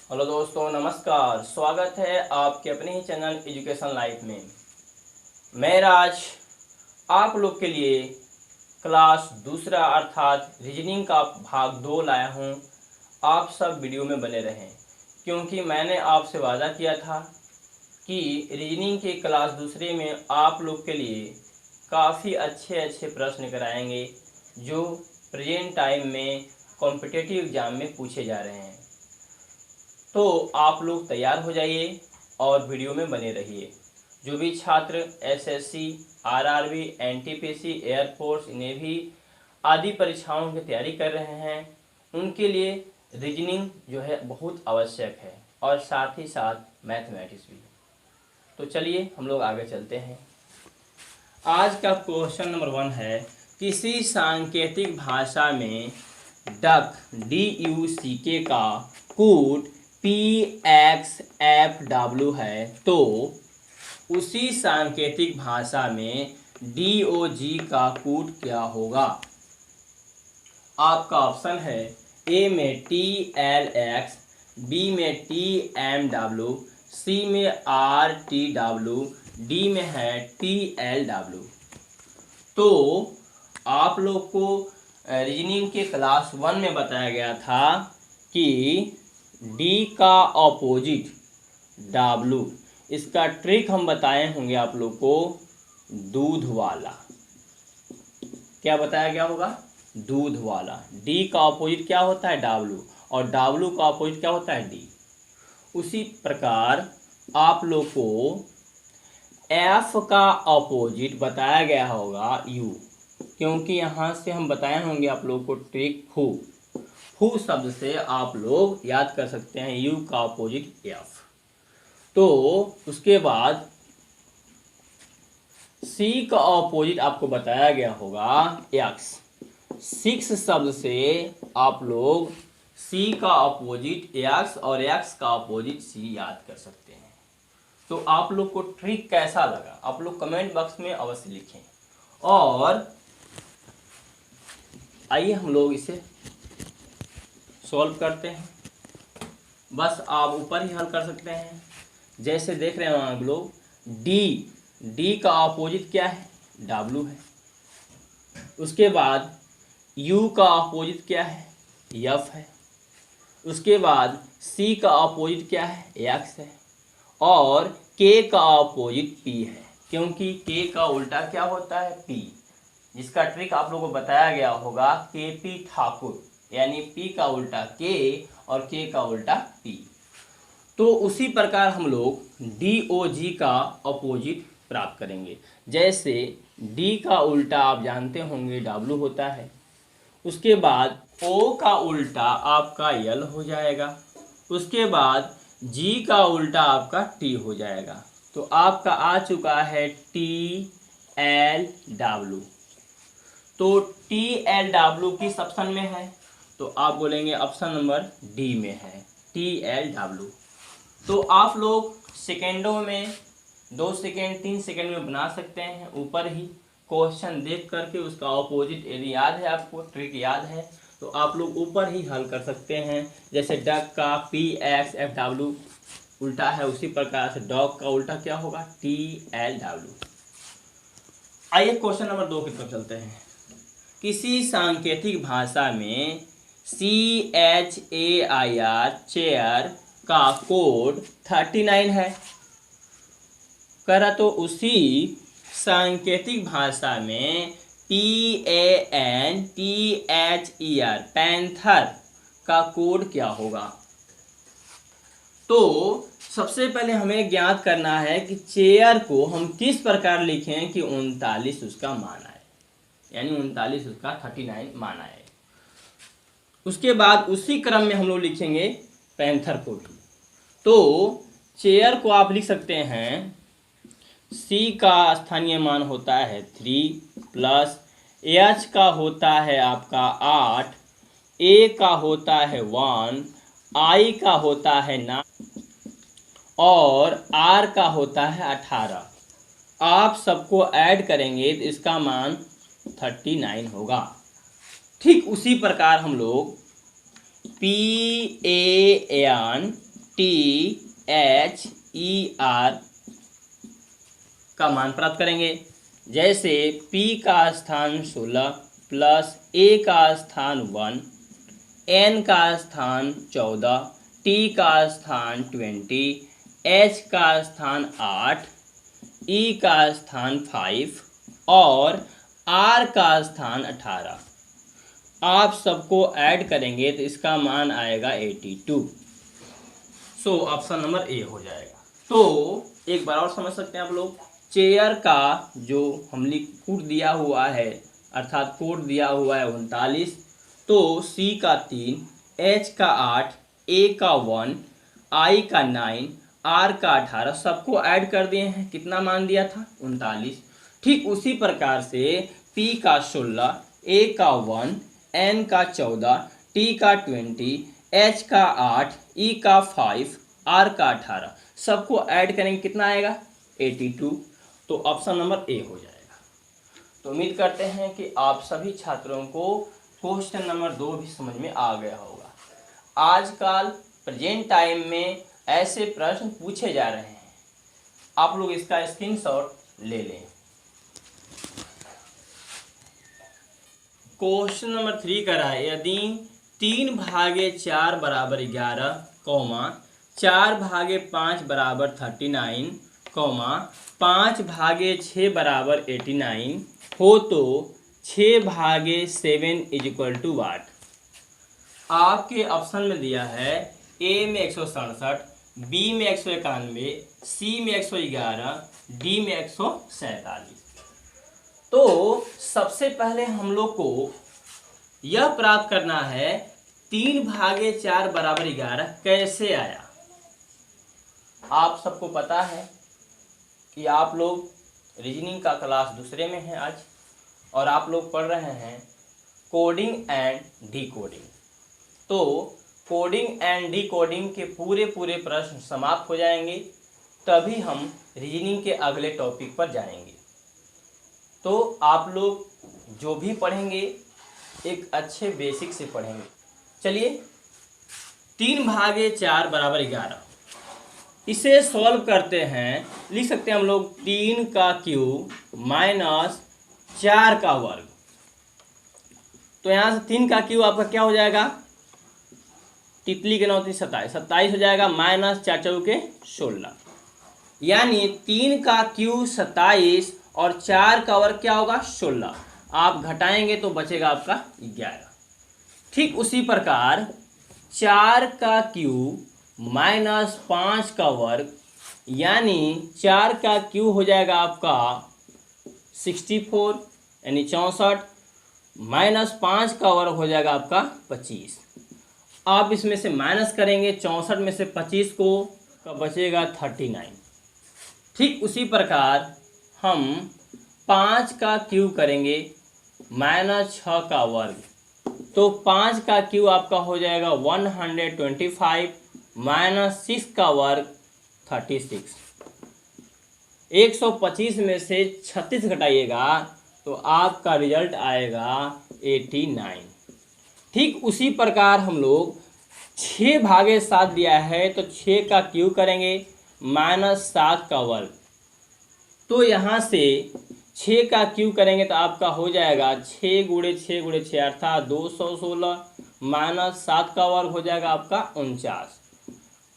Hello दोस्तों, नमस्कार। स्वागत है आपके अपने ही चैनल एजुकेशन लाइफ में। मैं राज आप लोग के लिए क्लास दूसरा अर्थात रीजनिंग का भाग 2 लाया हूँ। आप सब वीडियो में बने रहें, क्योंकि मैंने आपसे वादा किया था कि रीजनिंग के क्लास दूसरे में आप लोग के लिए काफ़ी अच्छे अच्छे प्रश्न कराएंगे जो प्रेजेंट टाइम में कॉम्पिटिटिव एग्ज़ाम में पूछे जा रहे हैं। तो आप लोग तैयार हो जाइए और वीडियो में बने रहिए। जो भी छात्र SSC, RRB, NTPC, air force, navy आदि परीक्षाओं की तैयारी कर रहे हैं, उनके लिए रीजनिंग जो है बहुत आवश्यक है और साथ ही साथ मैथमेटिक्स भी। तो चलिए हम लोग आगे चलते हैं। आज का क्वेश्चन नंबर 1 है, किसी सांकेतिक भाषा में डक DUCK का कोड PXFW है, तो उसी सांकेतिक भाषा में DOG का कोड क्या होगा? आपका ऑप्शन है ए में TLX, बी में TMW, सी में RTW, डी में है TLW। तो आप लोग को रीजनिंग के क्लास 1 में बताया गया था कि डी का ऑपोजिट W, इसका ट्रिक हम बताए होंगे आप लोग को, दूध वाला। क्या बताया गया होगा? दूध वाला। डी का ऑपोजिट क्या होता है? W, और W का ऑपोजिट क्या होता है? D। उसी प्रकार आप लोग को F का ऑपोजिट बताया गया होगा U, क्योंकि यहाँ से हम बताए होंगे आप लोग को ट्रिक फू शब्द से आप लोग याद कर सकते हैं U का ऑपोजिट F। तो उसके बाद C का ऑपोजिट आपको बताया गया होगा X। 6 शब्द से आप लोग C का ऑपोजिट X और X का ऑपोजिट C याद कर सकते हैं। तो आप लोग को ट्रिक कैसा लगा आप लोग कमेंट बॉक्स में अवश्य लिखें। और आइए हम लोग इसे सॉल्व करते हैं। बस आप ऊपर ही हल कर सकते हैं। जैसे देख रहे हैं आप लोग, डी का ऑपोजिट क्या है? W है। उसके बाद U का ऑपोजिट क्या है? F है। उसके बाद C का ऑपोजिट क्या है? X है। और K का ऑपोजिट P है, क्योंकि K का उल्टा क्या होता है? P, जिसका ट्रिक आप लोगों को बताया गया होगा KP ठाकुर, यानी P का उल्टा K और K का उल्टा P। तो उसी प्रकार हम लोग DOG का अपोजिट प्राप्त करेंगे। जैसे D का उल्टा आप जानते होंगे W होता है। उसके बाद O का उल्टा आपका L हो जाएगा। उसके बाद G का उल्टा आपका T हो जाएगा। तो आपका आ चुका है TLW। तो TLW किस ऑप्शन में है? तो आप बोलेंगे ऑप्शन नंबर डी में है, TLW। तो आप लोग सेकेंडों में 2 सेकेंड 3 सेकेंड में बना सकते हैं। ऊपर ही क्वेश्चन देख करके उसका ऑपोजिट यदि याद है, आपको ट्रिक याद है, तो आप लोग ऊपर ही हल कर सकते हैं। जैसे डक का PXFW उल्टा है, उसी प्रकार से डॉग का उल्टा क्या होगा? TLW। आइए क्वेश्चन नंबर 2 की तरफ चलते हैं। किसी सांकेतिक भाषा में CHAIR चेयर का कोड 39 है। करा तो उसी सांकेतिक भाषा में PANTHER पैंथर का कोड क्या होगा? तो सबसे पहले हमें ज्ञात करना है कि चेयर को हम किस प्रकार लिखें कि 39 उसका मान आए, यानी 39 उसका 39 मान आए। उसके बाद उसी क्रम में हम लोग लिखेंगे पैंथर को भी। तो चेयर को आप लिख सकते हैं, C का स्थानीय मान होता है 3 प्लस H का होता है आपका 8, A का होता है 1, I का होता है 9 और R का होता है 18। आप सबको ऐड करेंगे तो इसका मान 39 होगा। ठीक उसी प्रकार हम लोग PAN THER का मान प्राप्त करेंगे। जैसे P का स्थान 16 प्लस A का स्थान 1, N का स्थान 14, T का स्थान 20, H का स्थान 8, E का स्थान 5 और R का स्थान 18। आप सबको ऐड करेंगे तो इसका मान आएगा 82। सो ऑप्शन नंबर ए हो जाएगा। तो एक बार और समझ सकते हैं आप लोग, चेयर का जो हमने कोड दिया हुआ है, अर्थात कोड दिया हुआ है 39, तो C का 3, H का 8, A का 1, I का 9, R का 18, सबको ऐड कर दिए हैं। कितना मान दिया था? 39। ठीक उसी प्रकार से P का 16, A का 1, N का 14, T का 20, H का 8, E का 5, R का 18, सबको ऐड करेंगे, कितना आएगा? 82। तो ऑप्शन नंबर ए हो जाएगा। तो उम्मीद करते हैं कि आप सभी छात्रों को क्वेश्चन नंबर 2 भी समझ में आ गया होगा। आजकल प्रेजेंट टाइम में ऐसे प्रश्न पूछे जा रहे हैं, आप लोग इसका स्क्रीनशॉट ले लें। क्वेश्चन नंबर 3 करा है, यदि 3/4 बराबर 11, 4/5 बराबर 39, 5/6 बराबर 89 हो तो 6/7 इक्वल वाट। आपके ऑप्शन में दिया है ए में 167, बी में 191, सी में 111, डी में 147। तो सबसे पहले हम लोग को यह प्राप्त करना है 3/4 बराबर 11 कैसे आया। आप सबको पता है कि आप लोग रीजनिंग का क्लास दूसरे में है आज, और आप लोग पढ़ रहे हैं कोडिंग एंड डिकोडिंग। तो कोडिंग एंड डिकोडिंग के पूरे प्रश्न समाप्त हो जाएंगे, तभी हम रीजनिंग के अगले टॉपिक पर जाएंगे। तो आप लोग जो भी पढ़ेंगे एक अच्छे बेसिक से पढ़ेंगे। चलिए, 3/4 बराबर 11, इसे सॉल्व करते हैं। लिख सकते हैं हम लोग 3 का क्यूब माइनस 4 का वर्ग। तो यहाँ से 3 का क्यूब आपका क्या हो जाएगा? तितली के 9 3 27, 27 हो जाएगा, माइनस 4 चौके 16, यानी 3 का क्यूब 27 और 4 का वर्ग क्या होगा? 16। आप घटाएंगे तो बचेगा आपका 11। ठीक उसी प्रकार 4 का क्यूब माइनस 5 का वर्ग, यानी 4 का क्यूब हो जाएगा आपका 64 यानी 64, माइनस 5 का वर्ग हो जाएगा आपका 25। आप इसमें से माइनस करेंगे 64 में से 25 को, का बचेगा 39। ठीक उसी प्रकार हम 5 का क्यूब करेंगे माइनस 6 का वर्ग, तो 5 का क्यूब आपका हो जाएगा 125, माइनस 6 का वर्ग 36। 125 में से 36 घटाइएगा तो आपका रिजल्ट आएगा 89। ठीक उसी प्रकार हम लोग 6/7 दिया है, तो 6 का क्यूब करेंगे माइनस 7 का वर्ग, तो यहाँ से 6 का क्यूब करेंगे तो आपका हो जाएगा 6 गुणे 6 गुणे 6 अर्थात 216, माइनस 7 का वर्ग हो जाएगा आपका 49।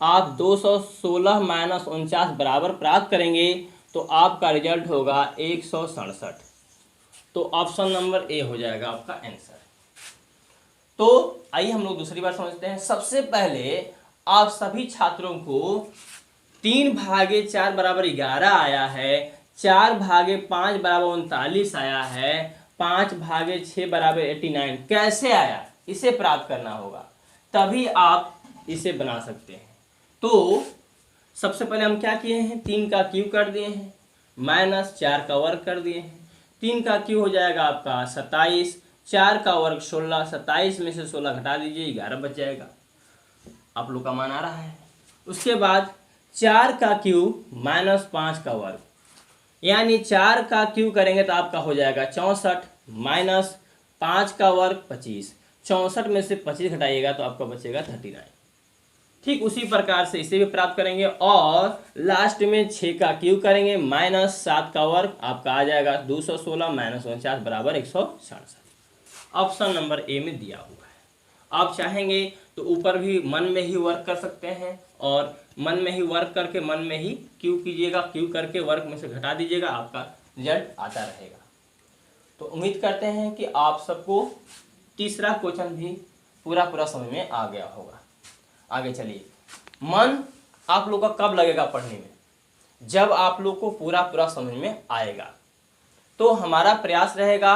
आप 216 माइनस 49 बराबर प्राप्त करेंगे तो आपका रिजल्ट होगा 167। तो ऑप्शन नंबर ए हो जाएगा आपका आंसर। तो आइए हम लोग दूसरी बार समझते हैं। सबसे पहले आप सभी छात्रों को 3/4 बराबर 11 आया है, 4/5 बराबर 39 आया है, 5/6 बराबर 89 कैसे आया, इसे प्राप्त करना होगा, तभी आप इसे बना सकते हैं। तो सबसे पहले हम क्या किए हैं, 3 का क्यूब कर दिए हैं, माइनस 4 का वर्ग कर दिए हैं। 3 का क्यूब हो जाएगा आपका 27, 4 का वर्ग 16, 27 में से 16 घटा दीजिए 11 बच जाएगा। आप लोग का मान आ रहा है। उसके बाद 4 का क्यूब माइनस 5 का वर्ग, यानी 4 का क्यूब करेंगे तो आपका हो जाएगा 64, माइनस 5 का वर्ग 25, 64 में से 25 घटाइएगा तो आपका बचेगा 39। ठीक उसी प्रकार से इसे भी प्राप्त करेंगे और लास्ट में 6 का क्यूब करेंगे माइनस 7 का वर्ग आपका आ जाएगा 216 माइनस 49 बराबर 167। ऑप्शन नंबर ए में दिया हुआ है। आप चाहेंगे तो ऊपर भी मन में ही वर्क कर सकते हैं और मन में ही वर्क करके मन में ही क्यूब कीजिएगा, क्यूब करके वर्क में से घटा दीजिएगा, आपका रिजल्ट आता रहेगा। तो उम्मीद करते हैं कि आप सबको तीसरा क्वेश्चन भी पूरा समझ में आ गया होगा। आगे चलिए, मन आप लोग का कब लगेगा पढ़ने में? जब आप लोग को पूरा समझ में आएगा। तो हमारा प्रयास रहेगा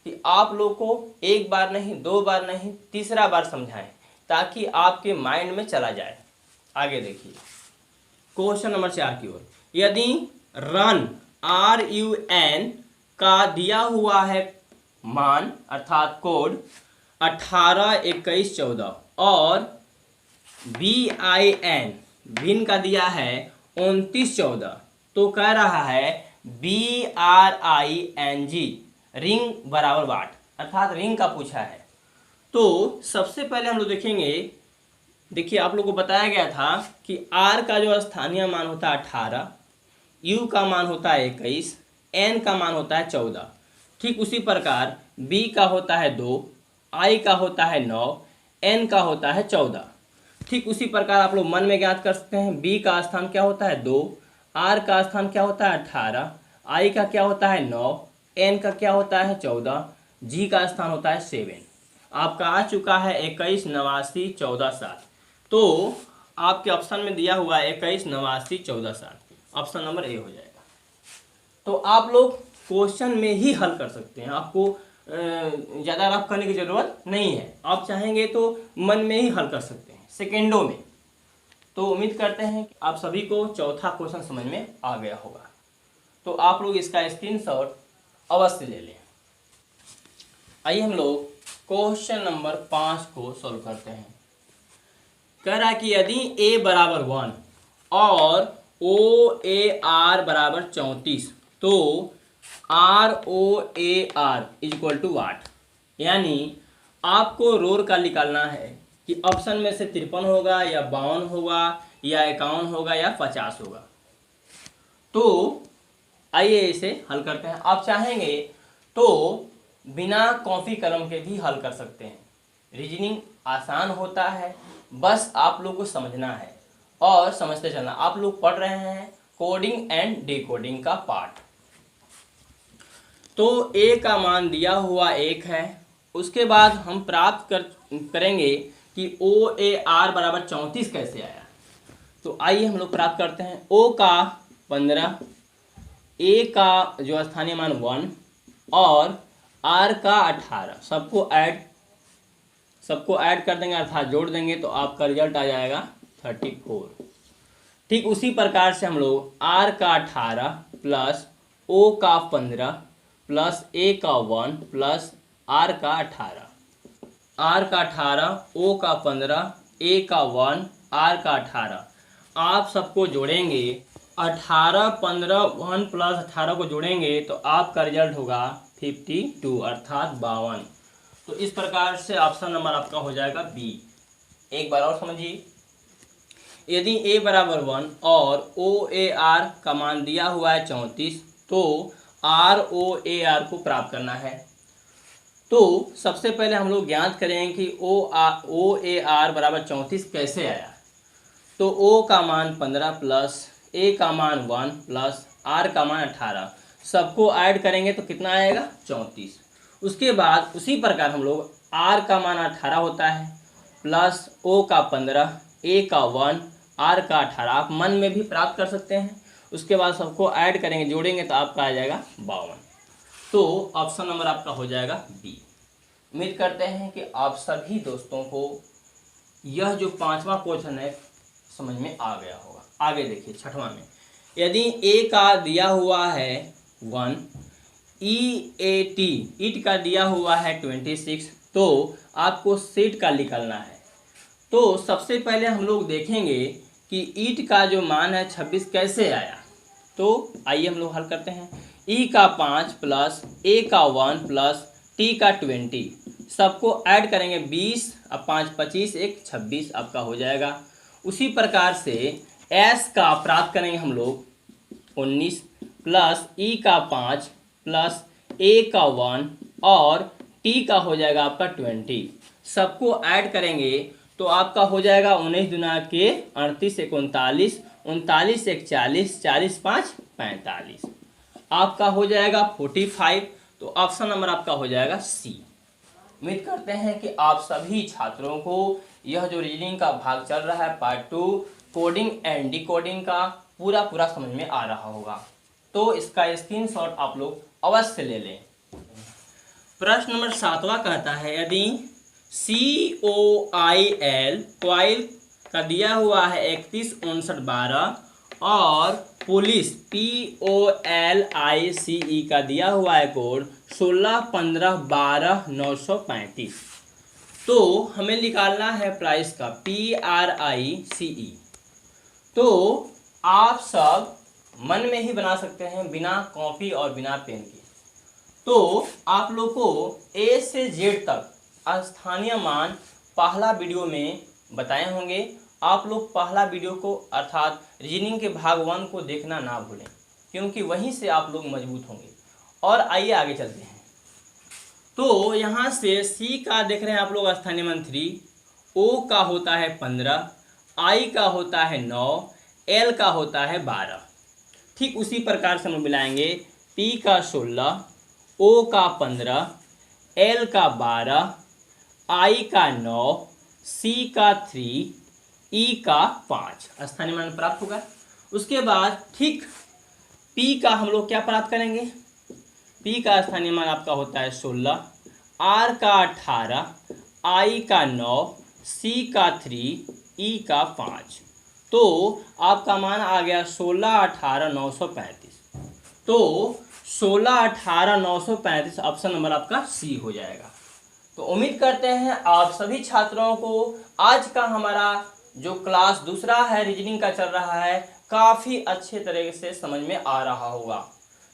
कि आप लोग को एक बार नहीं, 2 बार नहीं, तीसरा बार समझाएं ताकि आपके माइंड में चला जाए। आगे देखिए क्वेश्चन नंबर 4 की ओर। यदि रन RUN का दिया हुआ है मान अर्थात कोड 18, 21, 14 और BIN भिन्न का दिया है 29, 14, तो कह रहा है BRING रिंग बराबर वाट अर्थात रिंग का पूछा है। तो सबसे पहले हम लोग देखेंगे, देखिए आप लोग को बताया गया था कि R का जो स्थानीय मान होता है 18, U का मान होता है 21, N का मान होता है 14। ठीक उसी प्रकार B का होता है 2, I का होता है 9, N का होता है 14। ठीक उसी प्रकार आप लोग मन में ज्ञात कर सकते हैं। B का स्थान क्या होता है 2, R का स्थान क्या होता है 18, I का क्या होता है 9, N का क्या होता है 14, G का स्थान होता है 7। आपका आ चुका है 21, 89, 14, 7। तो आपके ऑप्शन में दिया हुआ है 21, 89, 14, 7। ऑप्शन नंबर ए हो जाएगा। तो आप लोग क्वेश्चन में ही हल कर सकते हैं, आपको ज़्यादा रफ करने की ज़रूरत नहीं है। आप चाहेंगे तो मन में ही हल कर सकते हैं सेकेंडों में। तो उम्मीद करते हैं कि आप सभी को चौथा क्वेश्चन समझ में आ गया होगा। तो आप लोग इसका स्क्रीनशॉट अवश्य ले लें। आइए हम लोग क्वेश्चन नंबर 5 को सॉल्व करते हैं। कह रहा है कि यदि A बराबर 1 और OAR बराबर 34 तो ROAR इक्वल टू वाट। यानी आपको रोर का निकालना है कि ऑप्शन में से 53 होगा या 52 होगा या 51 होगा या 50 होगा। तो आइए इसे हल करते हैं। आप चाहेंगे तो बिना कॉपी कलम के भी हल कर सकते हैं। रीजनिंग आसान होता है, बस आप लोग को समझना है और समझते चलना। आप लोग पढ़ रहे हैं कोडिंग एंड डिकोडिंग का पार्ट। तो A का मान दिया हुआ 1 है। उसके बाद हम प्राप्त करेंगे कि OAR बराबर 34 कैसे आया। तो आइए हम लोग प्राप्त करते हैं। O का 15, A का जो स्थानीय मान 1 और R का 18 सबको ऐड कर देंगे अर्थात जोड़ देंगे तो आपका रिजल्ट आ जाएगा 34। ठीक उसी प्रकार से हम लोग R का 18 प्लस O का 15 प्लस A का 1 प्लस R का 18, R का 18, O का 15, A का 1, R का 18 आप सबको जोड़ेंगे। 18, 15, 1 प्लस 18 को जोड़ेंगे तो आपका रिजल्ट होगा 52 अर्थात 52। तो इस प्रकार से ऑप्शन नंबर आपका हो जाएगा बी। एक बार और समझिए। यदि A बराबर 1 और OAR का मान दिया हुआ है 34 तो ROAR को प्राप्त करना है। तो सबसे पहले हम लोग ज्ञात करेंगे कि OAR बराबर 34 कैसे आया। तो O का मान 15 प्लस A का मान 1 प्लस R का मान 18 सबको ऐड करेंगे तो कितना आएगा 34। उसके बाद उसी प्रकार हम लोग R का मान 18 होता है प्लस O का 15, A का 1, R का 18 आप मन में भी प्राप्त कर सकते हैं। उसके बाद सबको ऐड करेंगे जोड़ेंगे तो आपका आ जाएगा 52। तो ऑप्शन नंबर आपका हो जाएगा बी। उम्मीद करते हैं कि आप सभी दोस्तों को यह जो 5वां क्वेश्चन है समझ में आ गया होगा। आगे देखिए 6वां में। यदि A का दिया हुआ है 1, ईट का दिया हुआ है 26 तो आपको सेट का निकालना है। तो सबसे पहले हम लोग देखेंगे कि ईट का जो मान है 26 कैसे आया। तो आइए हम लोग हल करते हैं। ई का 5 प्लस A का 1 प्लस T का 20 सबको ऐड करेंगे 20 अब 5 25 1 26 आपका हो जाएगा। उसी प्रकार से S का प्राप्त करेंगे हम लोग 19 प्लस E का 5 प्लस A का 1 और T का हो जाएगा आपका 20। सबको ऐड करेंगे तो आपका हो जाएगा 19 दुना के 38 एक 39, 39 एक 40, 40 5 45, आपका हो जाएगा 45। तो ऑप्शन नंबर आपका हो जाएगा सी। उम्मीद करते हैं कि आप सभी छात्रों को यह जो रीजनिंग का भाग चल रहा है पार्ट 2 कोडिंग एंड डिकोडिंग का पूरा समझ में आ रहा होगा। तो इसका स्क्रीनशॉट आप लोग अवश्य ले लें। प्रश्न नंबर 7वां कहता है यदि COIL कॉइल का दिया हुआ है 31 59 12 और पुलिस POLICE का दिया हुआ है कोड 16 15 12 935, तो हमें निकालना है प्राइस का PRICE। तो आप सब मन में ही बना सकते हैं बिना कॉपी और बिना पेन के। तो आप लोग को A से Z तक स्थानीय मान पहला वीडियो में बताए होंगे। आप लोग पहला वीडियो को अर्थात रीजनिंग के भाग 1 को देखना ना भूलें, क्योंकि वहीं से आप लोग मजबूत होंगे। और आइए आगे चलते हैं। तो यहाँ से C का देख रहे हैं आप लोग स्थानीय मान 3, O का होता है 15, I का होता है 9, L का होता है 12। ठीक उसी प्रकार से हम मिलाएंगे P का 16, O का 15, L का 12, I का 9, C का 3, E का 5 स्थानीय मान प्राप्त होगा। उसके बाद ठीक P का हम लोग क्या प्राप्त करेंगे? P का स्थानीय मान आपका होता है 16, R का 18, I का 9, C का 3, E का 5। तो आपका मान आ गया 16 18 935। तो 16 18 935 ऑप्शन नंबर आपका सी हो जाएगा। तो उम्मीद करते हैं आप सभी छात्रों को आज का हमारा जो क्लास दूसरा है रीजनिंग का चल रहा है काफ़ी अच्छे तरीके से समझ में आ रहा होगा।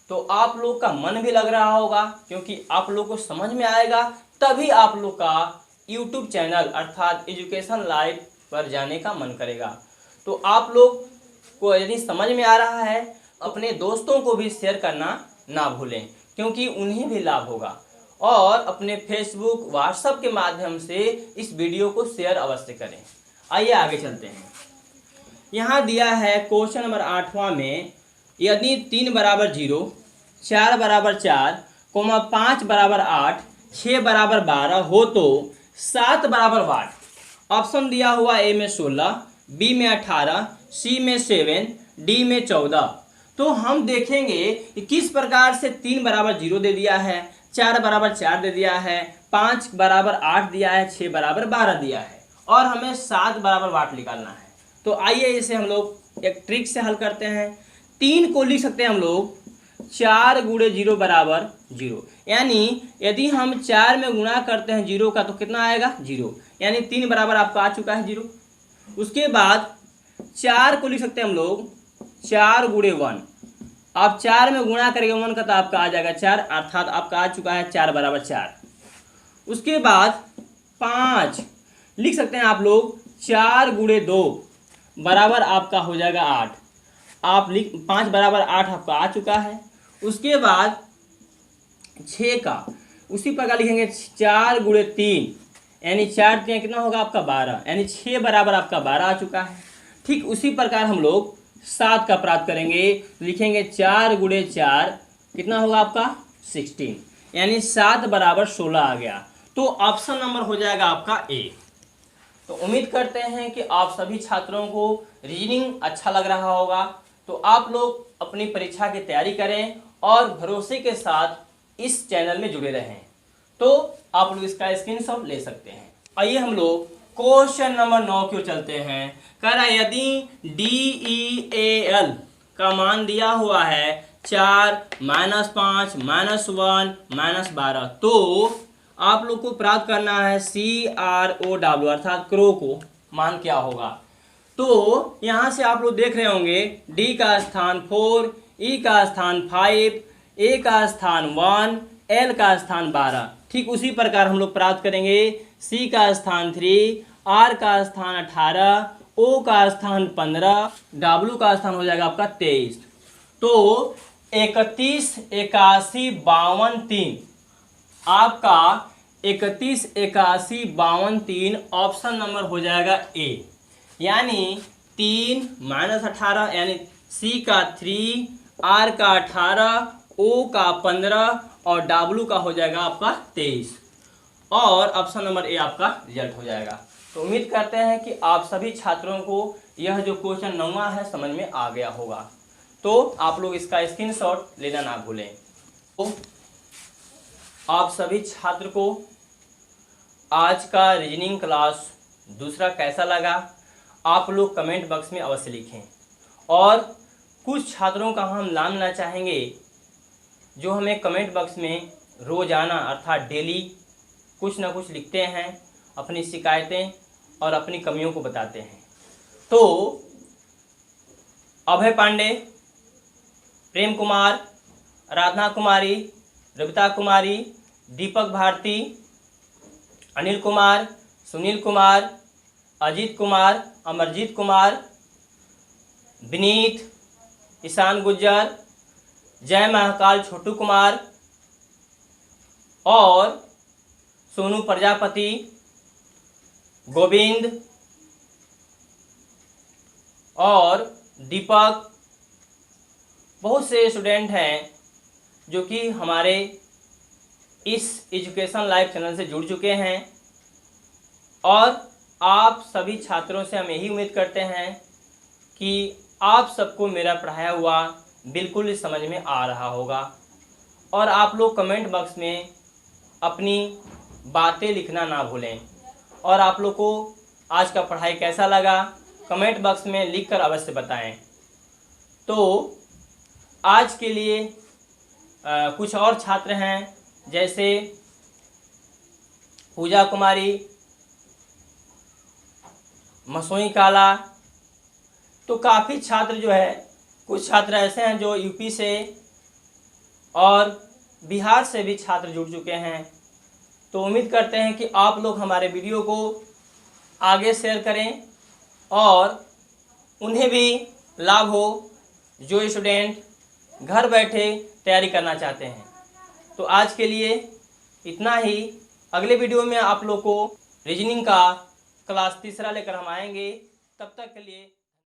तो आप लोग का मन भी लग रहा होगा, क्योंकि आप लोग को समझ में आएगा तभी आप लोग का YouTube चैनल अर्थात एजुकेशन लाइव पर जाने का मन करेगा। तो आप लोग को यदि समझ में आ रहा है अपने दोस्तों को भी शेयर करना ना भूलें, क्योंकि उन्हें भी लाभ होगा। और अपने फेसबुक व्हाट्सएप के माध्यम से इस वीडियो को शेयर अवश्य करें। आइए आगे चलते हैं। यहाँ दिया है क्वेश्चन नंबर 8वां में यदि 3 बराबर 0, 4 बराबर 4, 5 बराबर 8, 6 बराबर 12 हो तो 7 बराबर 8। ऑप्शन दिया हुआ ए में 16, बी में 18, सी में 7, डी में 14। तो हम देखेंगे कि किस प्रकार से 3 बराबर 0 दे दिया है, 4 बराबर 4 दे दिया है, 5 बराबर 8 दिया है, 6 बराबर 12 दिया है और हमें 7 बराबर 8 निकालना है। तो आइए इसे हम लोग एक ट्रिक से हल करते हैं। 3 को लिख सकते हैं हम लोग 4 गुणे 0 बराबर 0, यानी यदि हम 4 में गुणा करते हैं 0 का तो कितना आएगा 0, यानी 3 बराबर आपका आ चुका है 0। उसके बाद 4 को लिख सकते हैं हम लोग 4 गुणे 1। आप 4 में गुणा करेंगे 1 का तो आपका आ जाएगा 4, अर्थात आपका आ चुका है 4 बराबर 4। उसके बाद 5 लिख सकते हैं आप लोग 4 गुणे 2 बराबर आपका हो जाएगा 8। आप लिख 5 बराबर 8 आपका आ चुका है। उसके बाद 6 का उसी प्रकार लिखेंगे 4 गुणे 3, यानी 4 3 कितना होगा आपका 12, यानी 6 बराबर आपका 12 आ चुका है। ठीक उसी प्रकार हम लोग 7 का प्राप्त करेंगे, लिखेंगे 4 गुणे 4 कितना होगा आपका 16, यानी 7 बराबर 16 आ गया। तो ऑप्शन नंबर हो जाएगा आपका ए। तो उम्मीद करते हैं कि आप सभी छात्रों को रीजनिंग अच्छा लग रहा होगा। तो आप लोग अपनी परीक्षा की तैयारी करें और भरोसे के साथ इस चैनल में जुड़े रहें। तो आप लोग इसका स्क्रीनशॉट ले सकते हैं। आइए हम लोग क्वेश्चन नंबर 9 क्यों चलते हैं। कह रहा है यदि DEAL का मान दिया हुआ है 4 -5 -1 -12, तो आप लोग को प्राप्त करना है CROW अर्थात क्रो को मान क्या होगा। तो यहाँ से आप लोग देख रहे होंगे D का स्थान 4, E का स्थान 5, A का स्थान 1, L का स्थान 12। ठीक उसी प्रकार हम लोग प्राप्त करेंगे C का स्थान 3, R का स्थान 18, ओ का स्थान 15, W का स्थान हो जाएगा आपका 23। तो 31, 81, 52, 3 आपका 31, 81, 52, 3 ऑप्शन नंबर हो जाएगा ए। यानी 3 - 18 यानी सी का 3, आर का 18, ओ का 15 और डब्लू का हो जाएगा आपका 23 और ऑप्शन नंबर ए आपका रिजल्ट हो जाएगा। तो उम्मीद करते हैं कि आप सभी छात्रों को यह जो क्वेश्चन 9वां है समझ में आ गया होगा। तो आप लोग इसका स्क्रीनशॉट लेना ना भूलें। तो आप सभी छात्र को आज का रीजनिंग क्लास दूसरा कैसा लगा आप लोग कमेंट बॉक्स में अवश्य लिखें। और कुछ छात्रों का हम नाम लेना चाहेंगे जो हमें कमेंट बॉक्स में रोज़ाना अर्थात डेली कुछ ना कुछ लिखते हैं, अपनी शिकायतें और अपनी कमियों को बताते हैं। तो अभय पांडे, प्रेम कुमार, आराधना कुमारी, रविता कुमारी, दीपक भारती, अनिल कुमार, सुनील कुमार, अजीत कुमार, अमरजीत कुमार, विनीत, ईशान गुज्जर, जय महाकाल छोटू कुमार और सोनू प्रजापति, गोविंद और दीपक, बहुत से स्टूडेंट हैं जो कि हमारे इस एजुकेशन लाइव चैनल से जुड़ चुके हैं। और आप सभी छात्रों से हम यही उम्मीद करते हैं कि आप सबको मेरा पढ़ाया हुआ बिल्कुल समझ में आ रहा होगा। और आप लोग कमेंट बॉक्स में अपनी बातें लिखना ना भूलें। और आप लोग को आज का पढ़ाई कैसा लगा कमेंट बॉक्स में लिखकर अवश्य बताएं। तो आज के लिए कुछ और छात्र हैं जैसे पूजा कुमारी, मसोई काला। तो काफ़ी छात्र जो है, कुछ छात्र ऐसे हैं जो यूपी से और बिहार से भी छात्र जुड़ चुके हैं। तो उम्मीद करते हैं कि आप लोग हमारे वीडियो को आगे शेयर करें और उन्हें भी लाभ हो जो स्टूडेंट घर बैठे तैयारी करना चाहते हैं। तो आज के लिए इतना ही। अगले वीडियो में आप लोग को रीजनिंग का क्लास तीसरा लेकर हम आएंगे। तब तक के लिए